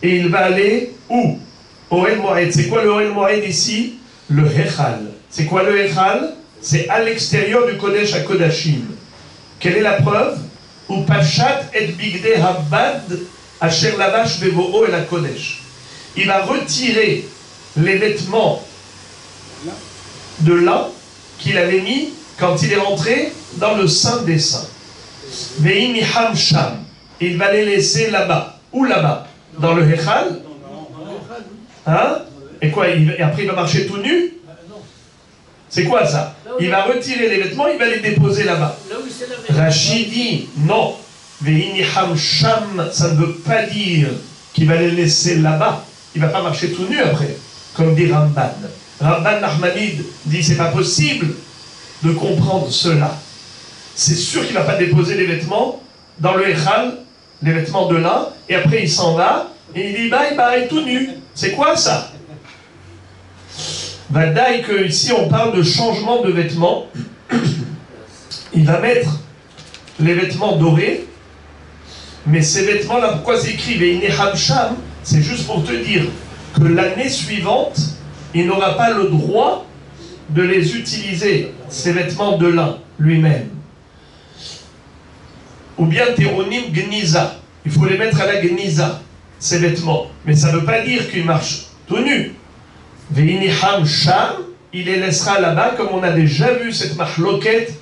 et il va aller où? Ohel Moed. C'est quoi le Ohel Moed ici? Le Hechal. C'est quoi le Hechal? C'est à l'extérieur du Kodesh à Kodashim. Quelle est la preuve? Ou Pachat et Bigde Habad Asher Lavash Bevo'o et la Kodesh. Il va retirer les vêtements de lin qu'il avait mis quand il est rentré dans le Saint des Saints. Ve'ini Hamsham. Il va les laisser là-bas. Où là-bas? Dans le Hechal? Hein? Et quoi? Et après il va marcher tout nu? C'est quoi ça? Il va retirer les vêtements, il va les déposer là-bas. Rachid dit non. Ve'ini Hamsham, ça ne veut pas dire qu'il va les laisser là-bas. Il ne va pas marcher tout nu après, comme dit Ramban. Ramban Nachmanide dit c'est pas possible de comprendre cela. C'est sûr qu'il ne va pas déposer les vêtements dans le Echal, les vêtements de lin, et après il s'en va, et il dit bye bye, tout nu. C'est quoi ça? Vadaï que ici on parle de changement de vêtements. Il va mettre les vêtements dorés, mais ces vêtements-là, pourquoi c'est écrit Ve'ine Hamsham? C'est juste pour te dire que l'année suivante, il n'aura pas le droit de les utiliser, ces vêtements de lin, lui-même. Ou bien Théronim Gniza. Il faut les mettre à la Gniza, ces vêtements. Mais ça ne veut pas dire qu'il marche tout nu. Ve'ini Hamsham, il les laissera là-bas, comme on a déjà vu cette mahloket,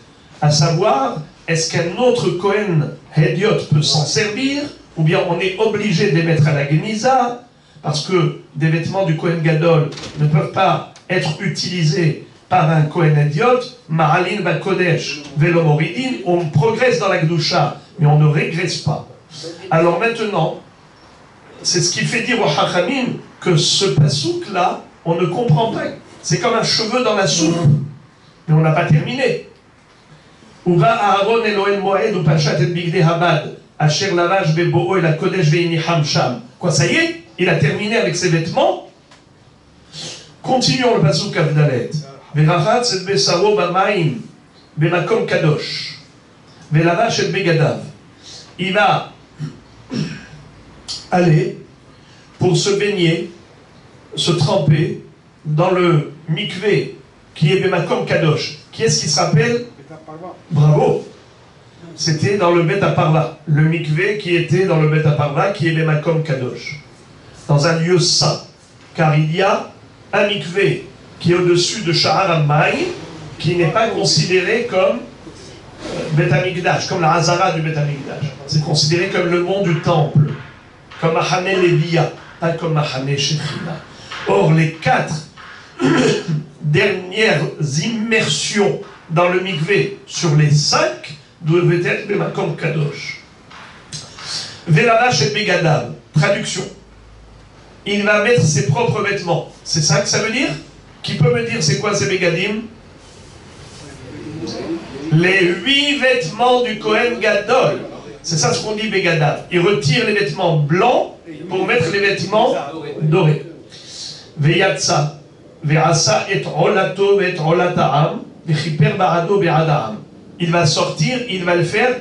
à savoir, est-ce qu'un autre Kohen Hédiot peut s'en servir, ou bien on est obligé de les mettre à la Gniza, parce que des vêtements du Kohen Gadol ne peuvent pas être utilisés par un Kohen Hédiot. Ma'alin va Kodesh, Velo Moridin, on progresse dans la Gdusha, mais on ne régresse pas. Alors maintenant, c'est ce qui fait dire au Hachamim que ce pasouk-là, on ne comprend pas. C'est comme un cheveu dans la soupe. Mais on n'a pas terminé. Uva Aaron Elohel Moed ou Pachat et Bigde Habad, Asher Lavash Bebo'o et la Kodesh Ve'ini Hamsham. Quoi, ça y est? Il a terminé avec ses vêtements. Continuons le pasouk Avdalet. Verachatz et Besaro Bamaim, Bemakom Kadosh, Velavash et Begadav. Il va aller pour se baigner, se tremper dans le mikvé qui est Bemakom Kadosh. Qui est-ce qui se rappelle? Bravo! C'était dans le Bet Aparva, le mikvé qui était dans le Bet Aparva, qui est Bemakom Kadosh, dans un lieu saint. Car il y a un mikvé qui est au-dessus de Sha'ar al-Maï, qui n'est pas considéré comme Bet Amikdash, comme la Hazara du Bet Amikdash. C'est considéré comme le mont du temple, comme Mahane Leviya, pas comme Mahane Shechina. Or, les 4 dernières immersions dans le mikvé sur les 5 devaient être le Makom Kadosh. Velavash et Begadav, traduction. Il va mettre ses propres vêtements. C'est ça que ça veut dire? Qui peut me dire c'est quoi ces Begadim? Les 8 vêtements du Kohen Gadol. C'est ça ce qu'on dit Begadav. Il retire les vêtements blancs pour mettre les vêtements dorés. Veyatsa, ve'asa et rolato et rolata'am, ve'chiper barado be'ada'am. Il va sortir, il va le faire,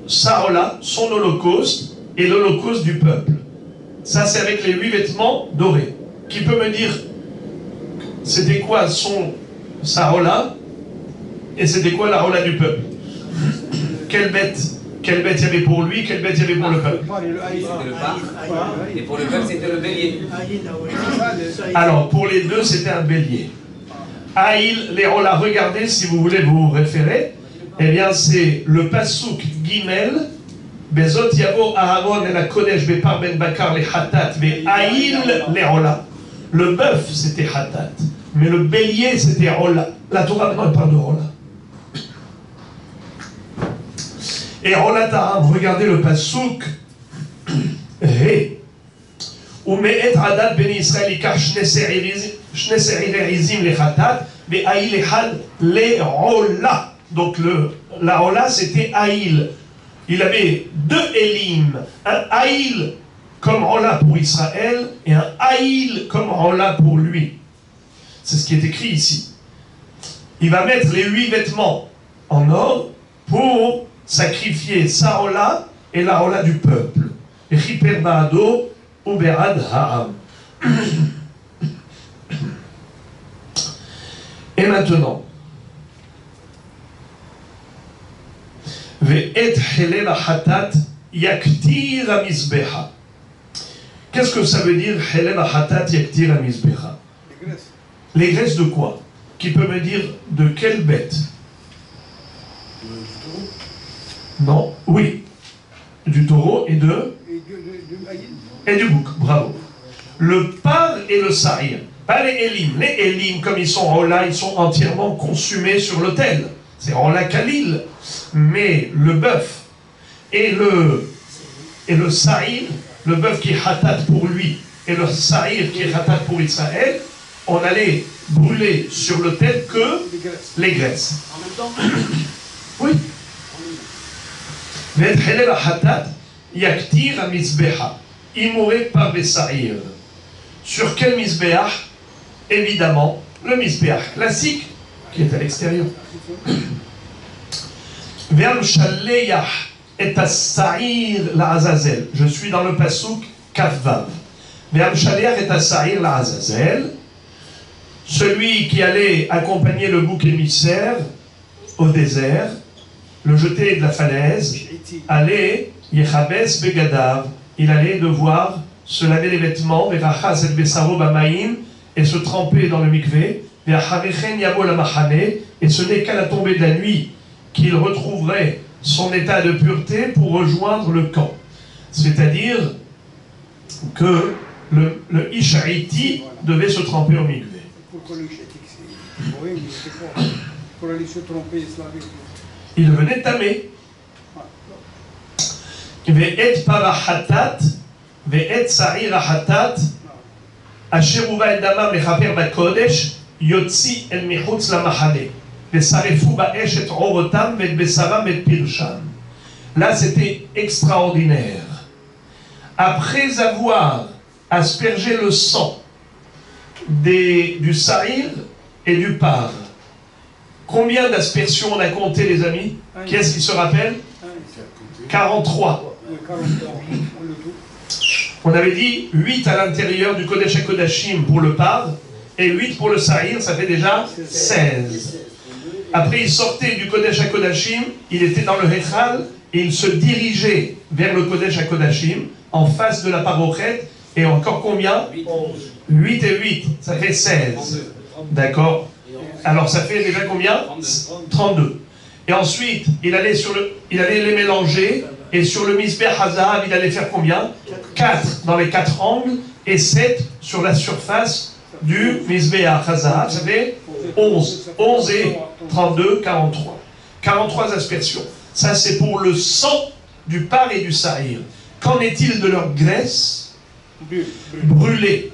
sa rola, son holocauste et l'holocauste du peuple. Ça c'est avec les 8 vêtements dorés. Qui peut me dire c'était quoi sa rola et c'était quoi la rola du peuple? Quelle bête il y avait pour lui, quelle bête il y avait pour le peuple? C'était le parc, et pour le peuple c'était le bélier. Alors pour les deux c'était un bélier. Aïl, les rolas, regardez si vous voulez vous référer, eh bien c'est le Pasuk Gimel, Bezot Yavo Aharon et la Kodesh Bepar Ben Bakar les Hatat, mais Aïl les rolas. Le bœuf c'était Hatat, mais le bélier c'était rola. La Torah maintenant elle parle de rola. Et Rolata'am, regardez le Pasuk, Ré, ou Me'et Hadat Ben Israël Ikar Shne Se'irizim le Hatat, mais Aïl et Had les rola. Donc la rola c'était Aïl. Il avait 2 Elim, un Aïl comme rola pour Israël et un Aïl comme rola pour lui. C'est ce qui est écrit ici. Il va mettre les 8 vêtements en or pour sacrifier sa rola et la rola du peuple. Chiper ba'ado ou be'ad ha'am. Et maintenant, ve'et chelev ha'chatat yaktir ha'mizbeha. Qu'est-ce que ça veut dire chelev ha'chatat yaktir ha'mizbeha? Les graisses de quoi? Qui peut me dire de quelle bête? Non, oui. Du taureau et du bouc, bravo. Le par et le saïr, pas les élim. Les élim, comme ils sont rola, ils sont entièrement consumés sur l'autel. C'est rola kalil. Mais le bœuf et le saïr, le bœuf qui est hatat pour lui et le saïr qui est hatat pour Israël, on allait brûler sur l'autel que les graisses. En même temps? Oui. ואת חלב החטאת יקטיר המזבח, אימורé par Bessaïr. Sur quel mizbeach? Évidemment, le mizbeach classique, qui est à l'extérieur. Ve'amshaleach et as-sa'ir la'azazel. Je suis dans le pasuk Kafvav. Ve'amshaleach et as-sa'ir la'azazel. Celui qui allait accompagner le bouc émissaire au désert, le jeter de la falaise, allait Yechabes Begadav, il allait devoir se laver les vêtements, Verachas et Besaro Bamaim, et se tremper dans le mikvé, Ve'acharechen Yavo la Machane, et ce n'est qu'à la tombée de la nuit qu'il retrouverait son état de pureté pour rejoindre le camp. C'est-à-dire que le Ishaïti devait se tremper au mikvé. Pour aller se tromper et se laver. Il devenait tamé. Ve'et parachatat, ve'et sa'ir achatat, asher uva el damam lechaper bakodesh, yotzi el michutz lamachane, ve'sarefu ba'esh et orotam, ve'et besaram et pirsham. Là, c'était extraordinaire. Après avoir aspergé le sang du sa'ir et du par, combien d'aspersions on a compté, les amis? Qui est-ce qui se rappelle? 43. On avait dit 8 à l'intérieur du Kodesh HaKodashim pour le par, et 8 pour le Sa'ir, ça fait déjà 16. Après, il sortait du Kodesh HaKodashim, il était dans le Hechal, et il se dirigeait vers le Kodesh HaKodashim, en face de la parochet, et encore combien? 8 et 8, ça fait 16. D'accord? Alors ça fait déjà combien? 32. Et ensuite, il allait les mélanger, et sur le Mizbeach Hazahav, il allait faire combien? 4 dans les 4 angles, et 7 sur la surface du Mizbeach Hazahav. Ça fait 11. 11 et 32, 43. 43 aspersions. Ça, c'est pour le sang du par et du sa'ir. Qu'en est-il de leur graisse brûlée?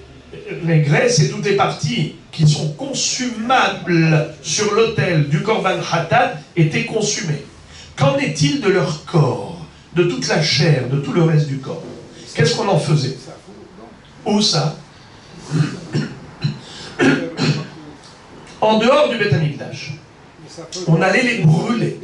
Les graisses et toutes les parties qui sont consumables sur l'autel du Korban Khatat étaient consumés. Qu'en est-il de leur corps, de toute la chair, de tout le reste du corps? Qu'est-ce qu'on en faisait? Où ça? En dehors du Beth Amikdash. On allait les brûler.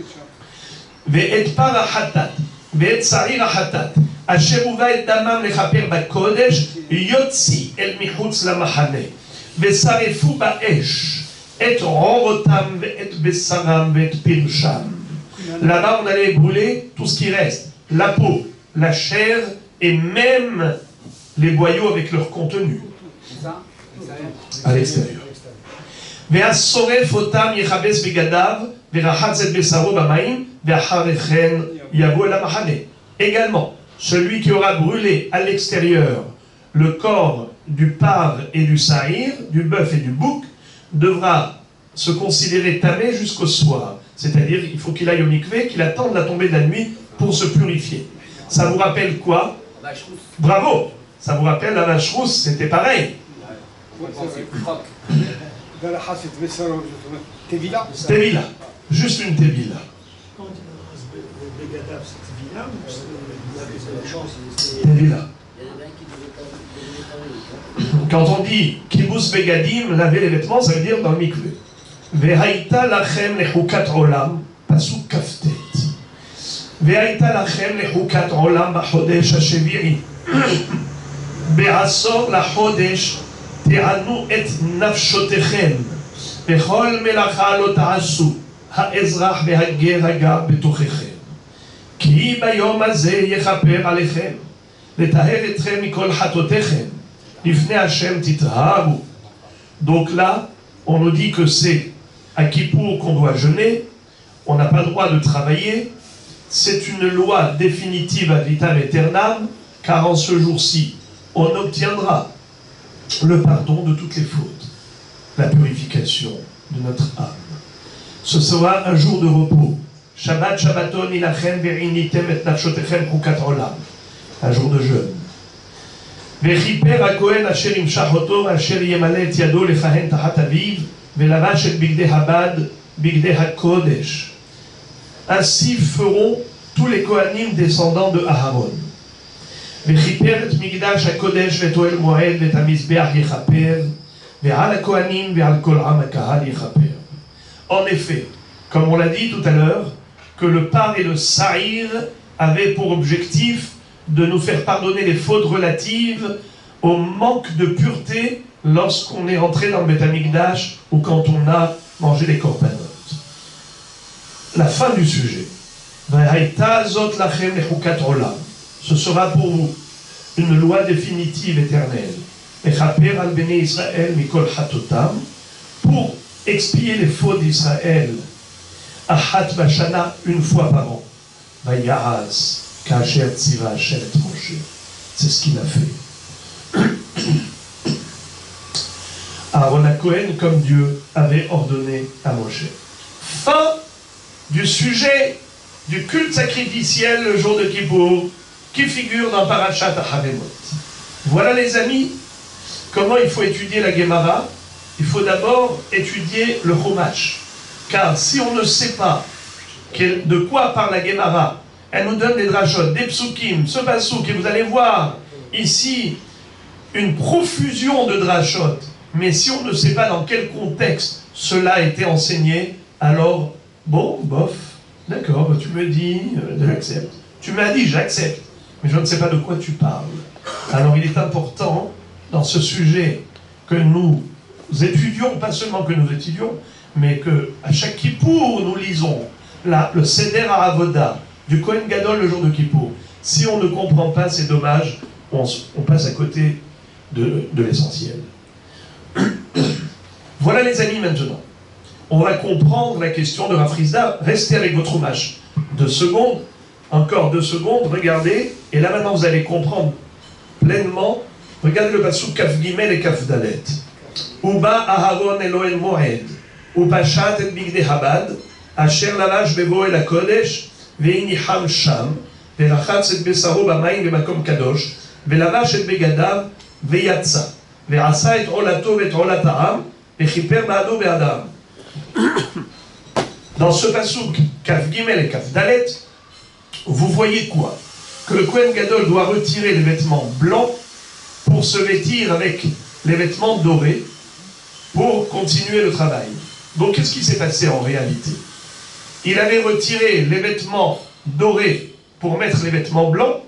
Ve'et para hatat, ve'et sarir hatat, asher uva et damam lechaper bakodesh, yotzi el michutz lamachane, ve'sarefu ba'esh, et rorotam ve'et besaram ve'et pirsham. Là-bas, on allait brûler tout ce qui reste, la peau, la chair et même les boyaux avec leur contenu à l'extérieur. והשורף אותם יכבס בגדיו ורחץ את בשרו במים ואחרי כן יבוא אל המחנה. Également, celui qui aura brûlé à l'extérieur le corps du parve et du saïr, du bœuf et du bouc, devra se considérer tamé jusqu'au soir. C'est-à-dire, il faut qu'il aille au mikvé, qu'il attende la tombée de la nuit pour se purifier. Ça vous rappelle quoi? Bravo! Ça vous rappelle la vache rousse, c'était pareil. Tevila, juste une Tevila. Tevila. Quand on dit Kibus Begadim, laver les vêtements, ça veut dire dans le mikvé. Vehaïta lachem lechukat olam, pasuk kaftet. Vehaïta lachem lechukat olam bachodesh hashevi'i. Be'asor lachodesh תענו את נפשותיכם בכל מלאכה לא תעשו האזרח והגר הגר בתוככם כי ביום הזה יכפר עליכם לטהר אתכם מכל חטאותיכם לפני השם תטהרו. Donc là on nous dit que c'est à Kippour qu'on doit jeûner, on n'a pas le droit de travailler, c'est une loi définitive ad vitam aeternam, car en ce jour-ci on obtiendra le pardon de toutes les fautes, la purification de notre âme. Ce sera un jour de repos. Shabbat Shabbaton ilachem ve'initem et nafshotechem chukat olam. Un jour de jeûne. Vechiper hakohen asher imshach oto asher yemale et yado lechahen tachat aviv velavash et bigdei habad bigdei hakodesh. Ainsi feront tous les Kohanim descendants de Aharon. וכיפר את מקדש הקודש ואת אוהל מועד ואת המזבח יכפר ועל הכהנים ועל כל עם הקהל יכפר. En effet, comme on l'a dit tout à l'heure, que le par et le saïr avaient pour objectif de nous faire pardonner les fautes relatives au manque de pureté lorsqu'on est entré dans le Beth Amikdash ou quand on a mangé les korbanot. La fin du sujet. והייתה זאת לכם לחוקת עולם. Ce sera pour vous une loi définitive éternelle. Echaper al bnei Israël mikol hatotam, pour expier les fautes d'Israël. Achat bashana, une fois par an. Vayahaz kasher tziva Hashem et Moshe. C'est ce qu'il a fait. Aaron HaKohen, comme Dieu avait ordonné à Moshe. Fin du sujet du culte sacrificiel le jour de Kippour, qui figure dans Parashat HaHaremot. Voilà les amis, comment il faut étudier la Gemara. Il faut d'abord étudier le Chumash. Car si on ne sait pas de quoi parle la Gemara, elle nous donne des drachot, des psukim, ce pasuk, et vous allez voir ici une profusion de drachot. Mais si on ne sait pas dans quel contexte cela a été enseigné, alors, bon, bof, d'accord, tu me dis, j'accepte. Tu m'as dit, j'accepte. Mais je ne sais pas de quoi tu parles. Alors il est important, dans ce sujet, que nous étudions, pas seulement que nous étudions, mais que à chaque Kippour, nous lisons le Seder HaAvoda du Kohen Gadol le jour de Kippour. Si on ne comprend pas, c'est dommage, on passe à côté de l'essentiel. Voilà les amis maintenant. On va comprendre la question de Rav Hizda. Restez avec votre hommage. 2 secondes. Encore 2 secondes, regardez, et là maintenant vous allez comprendre pleinement. Regardez le pasuk Kaf Gimel et Kaf Dalet. Uba Aharon Elohel Moed, Upashat et Bigde Habad, Asher Lalash Bevo El HaKodesh, Ve'iniham Sham, Ve'rachatz et Besaro B'mayim Ve'makom Kadosh, Ve'lavash et Begadav, Ve'yatsa, Ve'asa et Olato et Olat Ha'am, Echiper Ba'ado Be'adam. Dans ce pasouk, Kaf Gimel et Kaf Dalet, vous voyez quoi? Que le Kohen Gadol doit retirer les vêtements blancs pour se vêtir avec les vêtements dorés pour continuer le travail. Donc qu'est-ce qui s'est passé en réalité? Il avait retiré les vêtements dorés pour mettre les vêtements blancs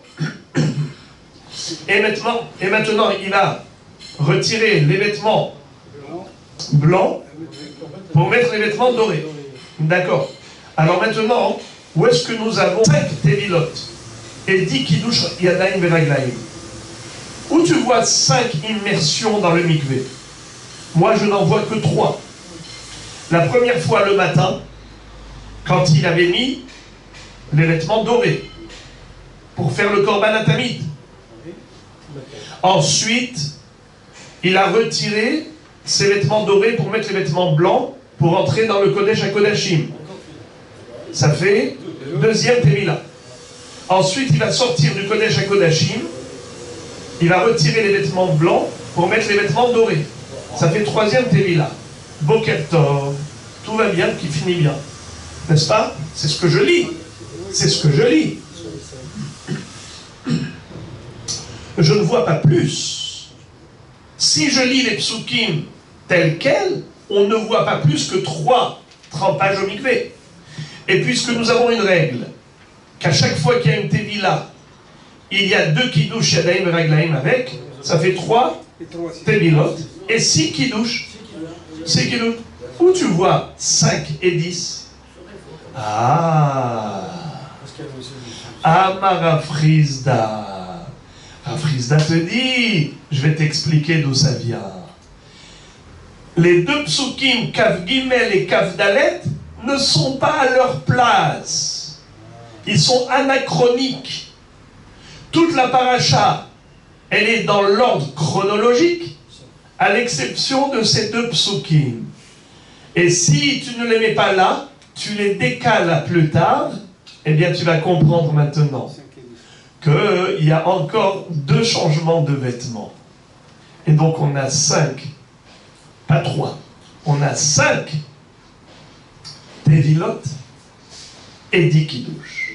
et maintenant il a retiré les vêtements blancs pour mettre les vêtements dorés. D'accord. Alors maintenant, où est-ce que nous avons 5 Tevilot et 10 Kiddush Yadayim Veraglaim? Où tu vois 5 immersions dans le mikvé? Moi, je n'en vois que 3. La première fois le matin, quand il avait mis les vêtements dorés pour faire le Korban Atamid. Ensuite, il a retiré ses vêtements dorés pour mettre les vêtements blancs pour entrer dans le Kodesh HaKodashim. Ça fait deuxième Tevila. Ensuite, il va sortir du Kodesh HaKodashim. Il va retirer les vêtements blancs pour mettre les vêtements dorés. Ça fait troisième Tevila. Boker Tov. Tout va bien, qui finit bien. N'est-ce pas? C'est ce que je lis. C'est ce que je lis. Je ne vois pas plus. Si je lis les psukim tels quels, on ne voit pas plus que 3 trempages au mikvé. Et puisque nous avons une règle, qu'à chaque fois qu'il y a une Tevila, il y a 2 Kiddush Yadayim Veraglaim avec, ça fait 3 Tevilot, et 6 Kiddush. 6 Kiddush. Où tu vois 5 et 10? Ah Marafrizda. Rafrizda te dit, je vais t'expliquer d'où ça vient. Les 2 psukim, Kaf Gimel et Kaf Dalet, ne sont pas à leur place. Ils sont anachroniques. Toute la paracha, elle est dans l'ordre chronologique, à l'exception de ces 2 psukim. Et si tu ne les mets pas là, tu les décales à plus tard, eh bien tu vas comprendre maintenant qu'il y a encore 2 changements de vêtements. Et donc on a 5, pas 3, on a 5 Tevilot et 10 Kiddush.